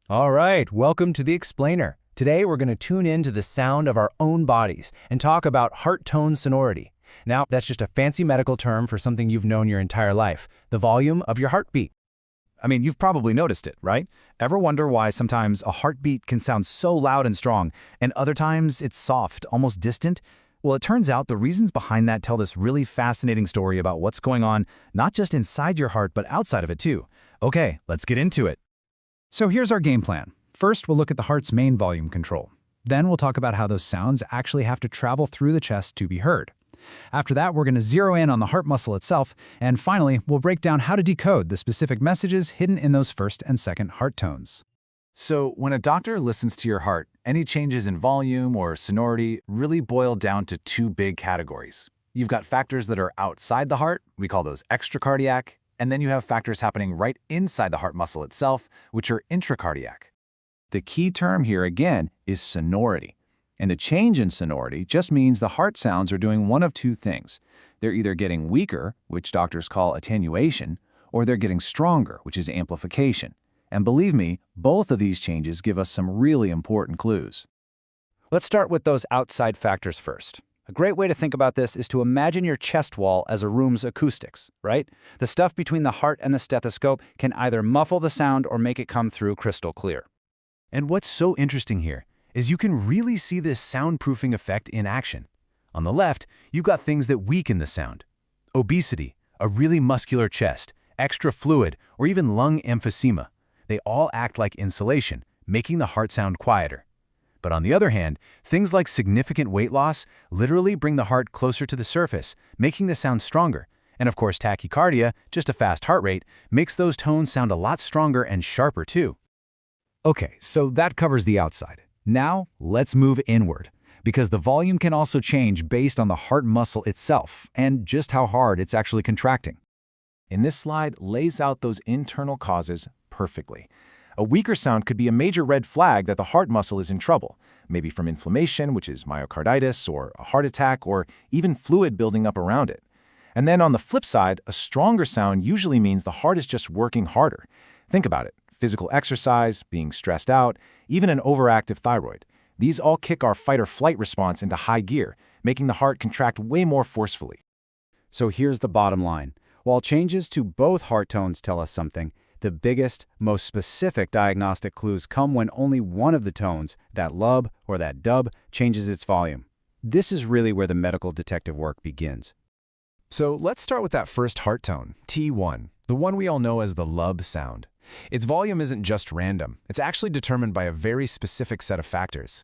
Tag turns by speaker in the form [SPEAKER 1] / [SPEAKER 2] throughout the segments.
[SPEAKER 1] All right, welcome to the Explainer. Today we're going to tune in to the sound of our own bodies and talk about heart tone sonority. Now, that's just a fancy medical term for something you've known your entire life, the volume of your heartbeat.
[SPEAKER 2] I mean, you've probably noticed it, right? Ever wonder why sometimes a heartbeat can sound so loud and strong, and other times it's soft, almost distant? Well, it turns out the reasons behind that tell this really fascinating story about what's going on, not just inside your heart, but outside of it too. Okay, let's get into it. So here's our game plan. First, we'll look at the heart's main volume control. Then we'll talk about how those sounds actually have to travel through the chest to be heard. After that, we're going to zero in on the heart muscle itself, and finally, we'll break down how to decode the specific messages hidden in those first and second heart tones. So, when a doctor listens to your heart, any changes in volume or sonority really boil down to two big categories. You've got factors that are outside the heart, we call those extracardiac, and then you have factors happening right inside the heart muscle itself, which are intracardiac. The key term here again is sonority. And the change in sonority just means the heart sounds are doing one of two things. They're either getting weaker, which doctors call attenuation, or they're getting stronger, which is amplification. And believe me, both of these changes give us some really important clues.
[SPEAKER 3] Let's start with those outside factors first. A great way to think about this is to imagine your chest wall as a room's acoustics, right? The stuff between the heart and the stethoscope can either muffle the sound or make it come through crystal clear.
[SPEAKER 1] And what's so interesting here is you can really see this soundproofing effect in action. On the left, you've got things that weaken the sound. Obesity, a really muscular chest, extra fluid, or even lung emphysema. They all act like insulation, making the heart sound quieter. But on the other hand, things like significant weight loss literally bring the heart closer to the surface, making the sound stronger. And of course, tachycardia, just a fast heart rate, makes those tones sound a lot stronger and sharper too.
[SPEAKER 2] Okay, so that covers the outside. Now, let's move inward, because the volume can also change based on the heart muscle itself and just how hard it's actually contracting. And this slide lays out those internal causes perfectly. A weaker sound could be a major red flag that the heart muscle is in trouble, maybe from inflammation, which is myocarditis, or a heart attack, or even fluid building up around it. And then on the flip side, a stronger sound usually means the heart is just working harder. Think about it. Physical exercise, being stressed out, even an overactive thyroid. These all kick our fight-or-flight response into high gear, making the heart contract way more forcefully.
[SPEAKER 3] So here's the bottom line. While changes to both heart tones tell us something, the biggest, most specific diagnostic clues come when only one of the tones, that lub or that dub, changes its volume. This is really where the medical detective work begins.
[SPEAKER 1] So let's start with that first heart tone, T1, the one we all know as the lub sound. Its volume isn't just random. It's actually determined by a very specific set of factors.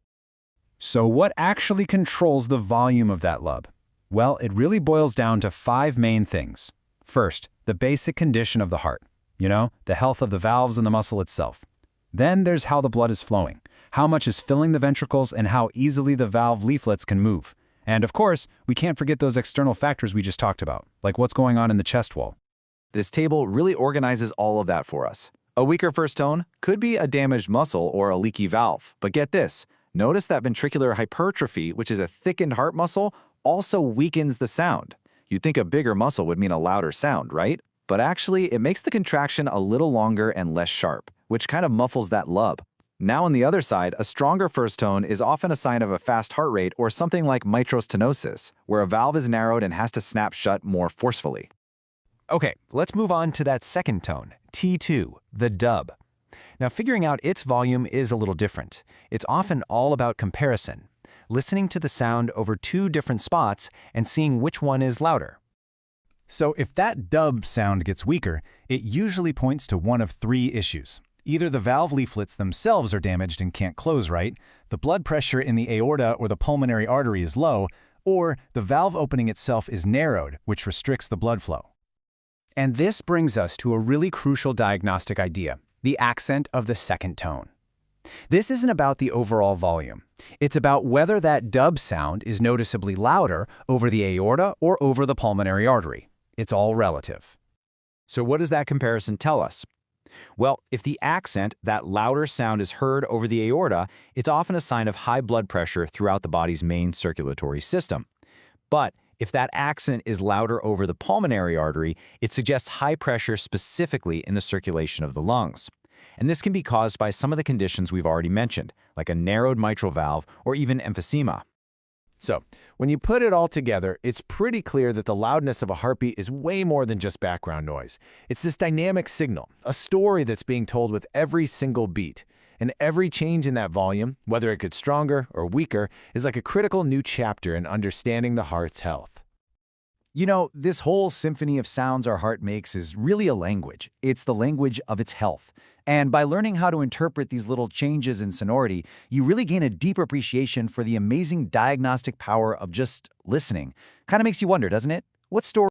[SPEAKER 2] So what actually controls the volume of that lub? Well, it really boils down to 5 main things. First, the basic condition of the heart. The health of the valves and the muscle itself. Then there's how the blood is flowing, how much is filling the ventricles, and how easily the valve leaflets can move. And of course, we can't forget those external factors we just talked about, like what's going on in the chest wall.
[SPEAKER 4] This table really organizes all of that for us. A weaker first tone could be a damaged muscle or a leaky valve. But get this, notice that ventricular hypertrophy, which is a thickened heart muscle, also weakens the sound. You'd think a bigger muscle would mean a louder sound, right? But actually, it makes the contraction a little longer and less sharp, which kind of muffles that lub. Now on the other side, a stronger first tone is often a sign of a fast heart rate or something like mitral stenosis, where a valve is narrowed and has to snap shut more forcefully.
[SPEAKER 1] Okay, let's move on to that second tone, T2, the dub. Now, figuring out its volume is a little different. It's often all about comparison, listening to the sound over 2 different spots and seeing which one is louder. So if that dub sound gets weaker, it usually points to one of 3 issues. Either the valve leaflets themselves are damaged and can't close right, the blood pressure in the aorta or the pulmonary artery is low, or the valve opening itself is narrowed, which restricts the blood flow.
[SPEAKER 3] And this brings us to a really crucial diagnostic idea, the accent of the second tone. This isn't about the overall volume. It's about whether that dub sound is noticeably louder over the aorta or over the pulmonary artery. It's all relative.
[SPEAKER 4] So what does that comparison tell us? Well, if the accent, that louder sound, is heard over the aorta, it's often a sign of high blood pressure throughout the body's main circulatory system. But if that accent is louder over the pulmonary artery, it suggests high pressure specifically in the circulation of the lungs.
[SPEAKER 1] And this can be caused by some of the conditions we've already mentioned, like a narrowed mitral valve or even emphysema.
[SPEAKER 3] So, when you put it all together, it's pretty clear that the loudness of a heartbeat is way more than just background noise. It's this dynamic signal, a story that's being told with every single beat. And every change in that volume, whether it gets stronger or weaker, is like a critical new chapter in understanding the heart's health.
[SPEAKER 2] You know, this whole symphony of sounds our heart makes is really a language. It's the language of its health. And by learning how to interpret these little changes in sonority, you really gain a deep appreciation for the amazing diagnostic power of just listening. Kind of makes you wonder, doesn't it? What story